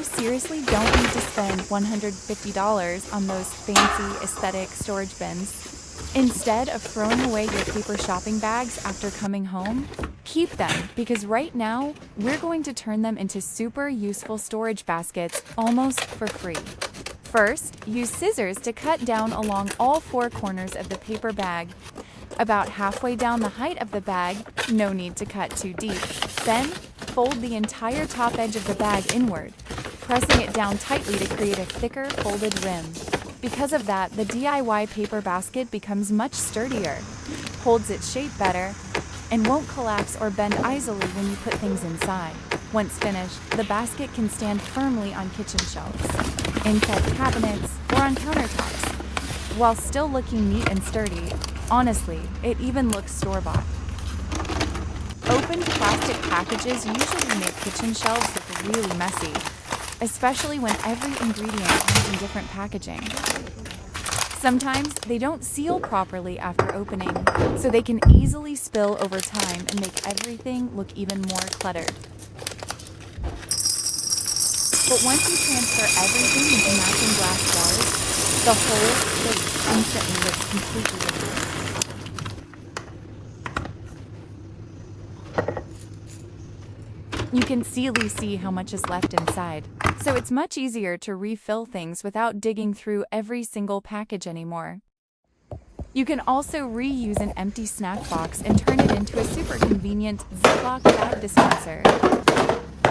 seriously don't need to spend $150 on those fancy aesthetic storage bins. Instead of throwing away your paper shopping bags after coming home, keep them because right now we're going to turn them into super useful storage baskets almost for free. First, use scissors to cut down along all four corners of the paper bag. About halfway down the height of the bag, no need to cut too deep. Then, fold the entire top edge of the bag inward, pressing it down tightly to create a thicker, folded rim. Because of that, the DIY paper basket becomes much sturdier, holds its shape better, and won't collapse or bend easily when you put things inside. Once finished, the basket can stand firmly on kitchen shelves, inside cabinets, or on countertops, while still looking neat and sturdy. Honestly, it even looks store-bought. Opened plastic packages usually make kitchen shelves look really messy, especially when every ingredient comes in different packaging. Sometimes they don't seal properly after opening, so they can easily spill over time and make everything look even more cluttered. But once you transfer everything into matching glass jars, the whole space instantly looks completely different. You can easily see how much is left inside, so it's much easier to refill things without digging through every single package anymore. You can also reuse an empty snack box and turn it into a super convenient Ziploc bag dispenser.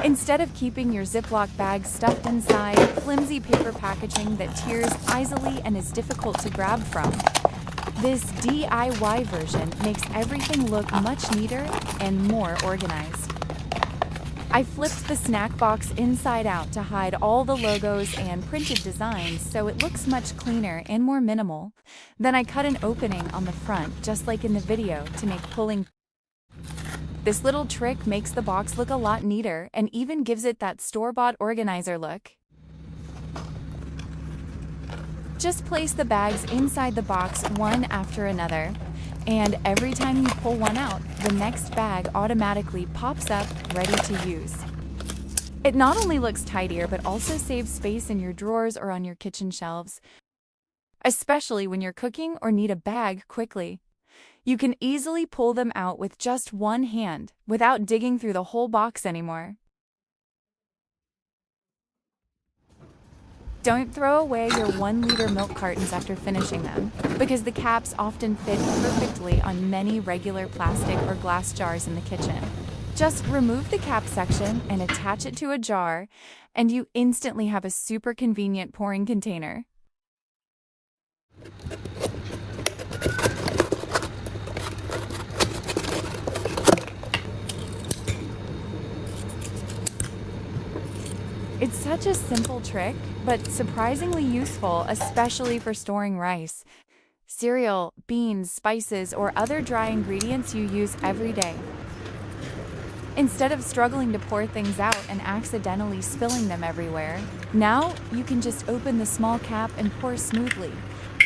Instead of keeping your Ziploc bag stuffed inside flimsy paper packaging that tears easily and is difficult to grab from, this DIY version makes everything look much neater and more organized. I flipped the snack box inside out to hide all the logos and printed designs so it looks much cleaner and more minimal. Then I cut an opening on the front just like in the video to make pulling. This little trick makes the box look a lot neater and even gives it that store-bought organizer look. Just place the bags inside the box one after another. And every time you pull one out, the next bag automatically pops up, ready to use. It not only looks tidier, but also saves space in your drawers or on your kitchen shelves, especially when you're cooking or need a bag quickly. You can easily pull them out with just one hand without digging through the whole box anymore. Don't throw away your 1-liter milk cartons after finishing them, because the caps often fit perfectly on many regular plastic or glass jars in the kitchen. Just remove the cap section and attach it to a jar, and you instantly have a super convenient pouring container. It's such a simple trick, but surprisingly useful, especially for storing rice, cereal, beans, spices, or other dry ingredients you use every day. Instead of struggling to pour things out and accidentally spilling them everywhere, now you can just open the small cap and pour smoothly,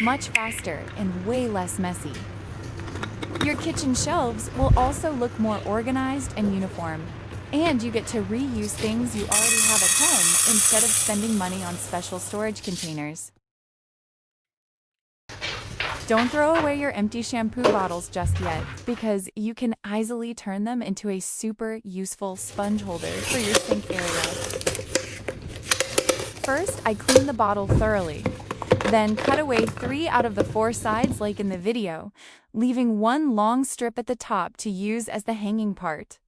much faster and way less messy. Your kitchen shelves will also look more organized and uniform. And you get to reuse things you already have at home instead of spending money on special storage containers. Don't throw away your empty shampoo bottles just yet, because you can easily turn them into a super useful sponge holder for your sink area. First, I clean the bottle thoroughly. Then cut away 3 out of the 4 sides like in the video, leaving one long strip at the top to use as the hanging part.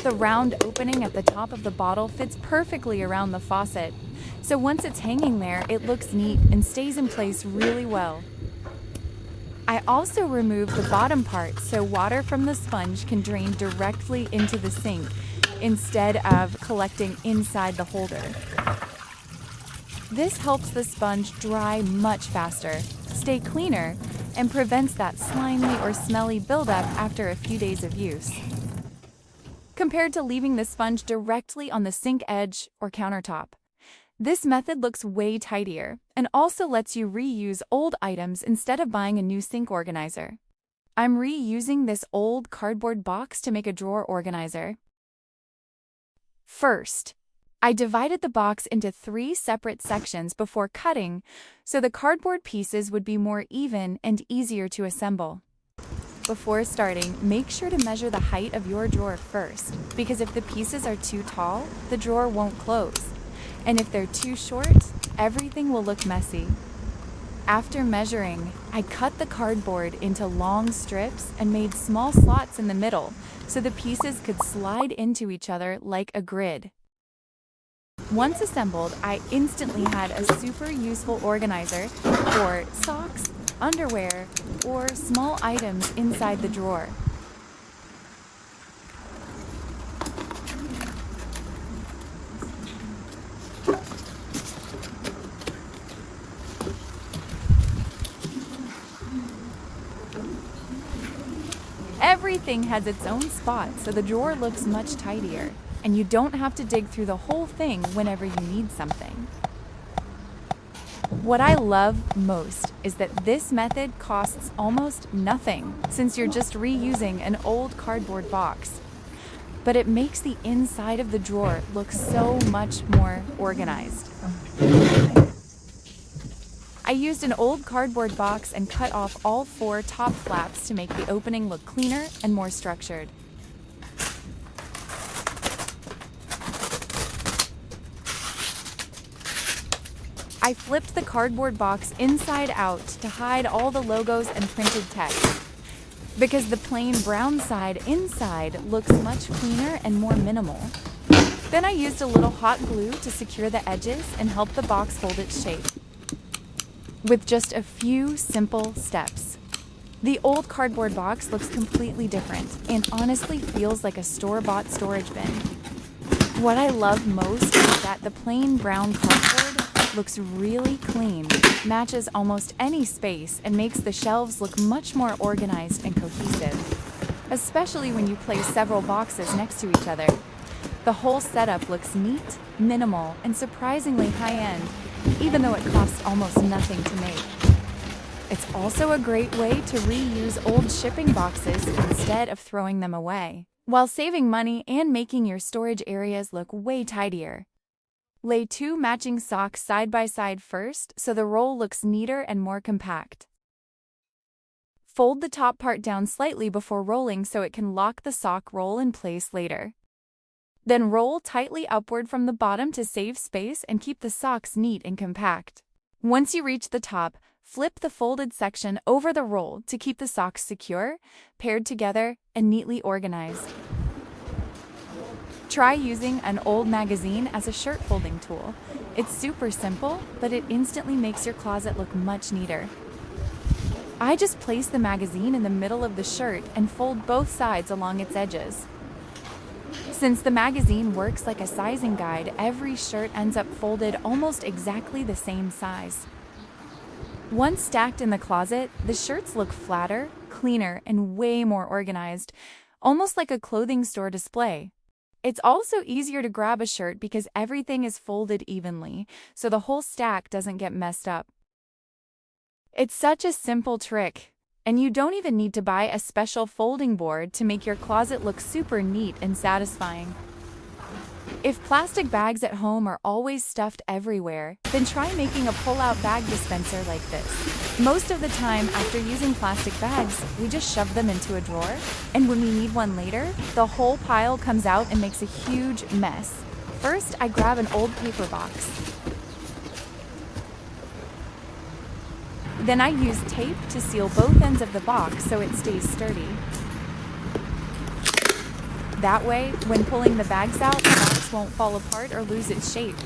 The round opening at the top of the bottle fits perfectly around the faucet, so once it's hanging there, it looks neat and stays in place really well. I also remove the bottom part so water from the sponge can drain directly into the sink instead of collecting inside the holder. This helps the sponge dry much faster, stay cleaner, and prevents that slimy or smelly buildup after a few days of use, compared to leaving the sponge directly on the sink edge or countertop. This method looks way tidier and also lets you reuse old items instead of buying a new sink organizer. I'm reusing this old cardboard box to make a drawer organizer. First, I divided the box into 3 separate sections before cutting, so the cardboard pieces would be more even and easier to assemble. Before starting, make sure to measure the height of your drawer first, because if the pieces are too tall, the drawer won't close. And if they're too short, everything will look messy. After measuring, I cut the cardboard into long strips and made small slots in the middle, so the pieces could slide into each other like a grid. Once assembled, I instantly had a super useful organizer for socks, underwear, or small items inside the drawer. Everything has its own spot, so the drawer looks much tidier, and you don't have to dig through the whole thing whenever you need something. What I love most is that this method costs almost nothing, since you're just reusing an old cardboard box. But it makes the inside of the drawer look so much more organized. I used an old cardboard box and cut off all 4 top flaps to make the opening look cleaner and more structured. I flipped the cardboard box inside out to hide all the logos and printed text, because the plain brown side inside looks much cleaner and more minimal. Then I used a little hot glue to secure the edges and help the box hold its shape. With just a few simple steps, the old cardboard box looks completely different and honestly feels like a store-bought storage bin. What I love most is that the plain brown cardboard looks really clean, matches almost any space, and makes the shelves look much more organized and cohesive, especially when you place several boxes next to each other. The whole setup looks neat, minimal, and surprisingly high-end, even though it costs almost nothing to make. It's also a great way to reuse old shipping boxes instead of throwing them away, while saving money and making your storage areas look way tidier. Lay 2 matching socks side by side first so the roll looks neater and more compact. Fold the top part down slightly before rolling so it can lock the sock roll in place later. Then roll tightly upward from the bottom to save space and keep the socks neat and compact. Once you reach the top, flip the folded section over the roll to keep the socks secure, paired together, and neatly organized. Try using an old magazine as a shirt folding tool. It's super simple, but it instantly makes your closet look much neater. I just place the magazine in the middle of the shirt and fold both sides along its edges. Since the magazine works like a sizing guide, every shirt ends up folded almost exactly the same size. Once stacked in the closet, the shirts look flatter, cleaner, and way more organized, almost like a clothing store display. It's also easier to grab a shirt because everything is folded evenly, so the whole stack doesn't get messed up. It's such a simple trick, and you don't even need to buy a special folding board to make your closet look super neat and satisfying. If plastic bags at home are always stuffed everywhere, then try making a pull-out bag dispenser like this. Most of the time, after using plastic bags, we just shove them into a drawer, and when we need one later, the whole pile comes out and makes a huge mess. First, I grab an old paper box. Then I use tape to seal both ends of the box so it stays sturdy. That way, when pulling the bags out, the box won't fall apart or lose its shape.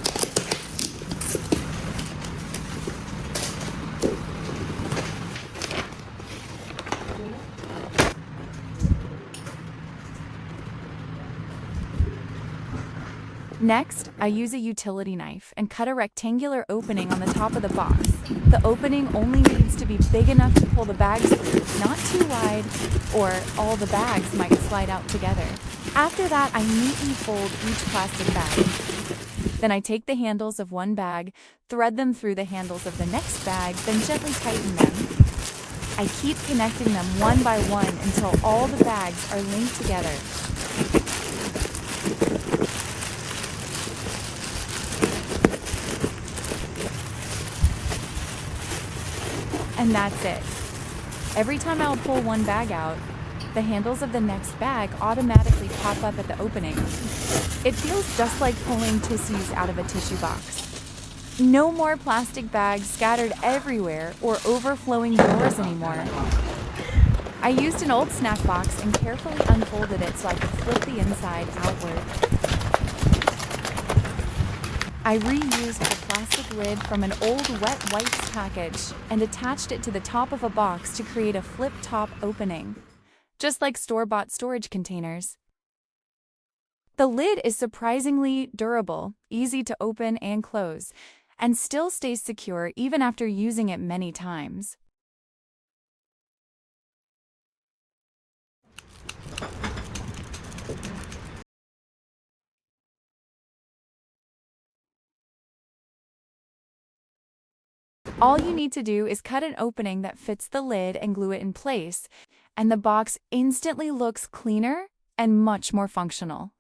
Next, I use a utility knife and cut a rectangular opening on the top of the box. The opening only needs to be big enough to pull the bags through, not too wide, or all the bags might slide out together. After that, I neatly fold each plastic bag. Then I take the handles of one bag, thread them through the handles of the next bag, then gently tighten them. I keep connecting them one by one until all the bags are linked together. And that's it. Every time I'll pull one bag out, the handles of the next bag automatically pop up at the opening. It feels just like pulling tissues out of a tissue box. No more plastic bags scattered everywhere or overflowing drawers anymore. I used an old snack box and carefully unfolded it so I could flip the inside outward. I reused the plastic lid from an old wet wipes package and attached it to the top of a box to create a flip-top opening, just like store-bought storage containers. The lid is surprisingly durable, easy to open and close, and still stays secure even after using it many times. All you need to do is cut an opening that fits the lid and glue it in place, and the box instantly looks cleaner and much more functional.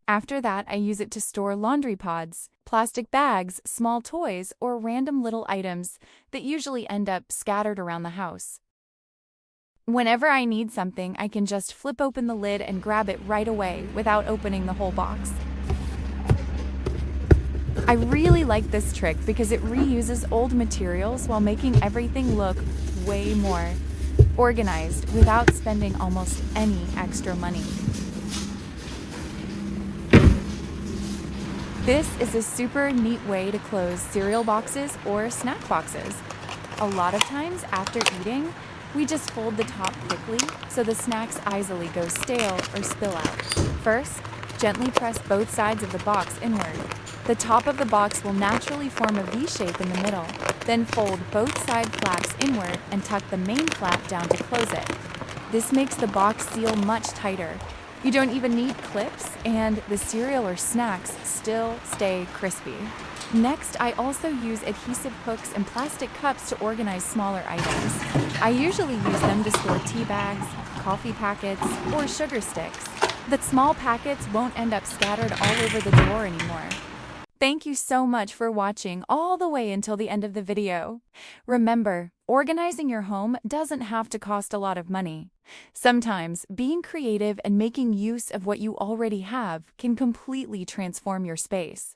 After that, I use it to store laundry pods, plastic bags, small toys, or random little items that usually end up scattered around the house. Whenever I need something, I can just flip open the lid and grab it right away without opening the whole box. I really like this trick because it reuses old materials while making everything look way more organized without spending almost any extra money. This is a super neat way to close cereal boxes or snack boxes. A lot of times after eating, we just fold the top quickly so the snacks easily go stale or spill out. First, gently press both sides of the box inward. The top of the box will naturally form a V shape in the middle. Then fold both side flaps inward and tuck the main flap down to close it. This makes the box seal much tighter. You don't even need clips, and the cereal or snacks still stay crispy. Next, I also use adhesive hooks and plastic cups to organize smaller items. I usually use them to store tea bags, coffee packets, or sugar sticks. The small packets won't end up scattered all over the drawer anymore. Thank you so much for watching all the way until the end of the video. Remember, organizing your home doesn't have to cost a lot of money. Sometimes, being creative and making use of what you already have can completely transform your space.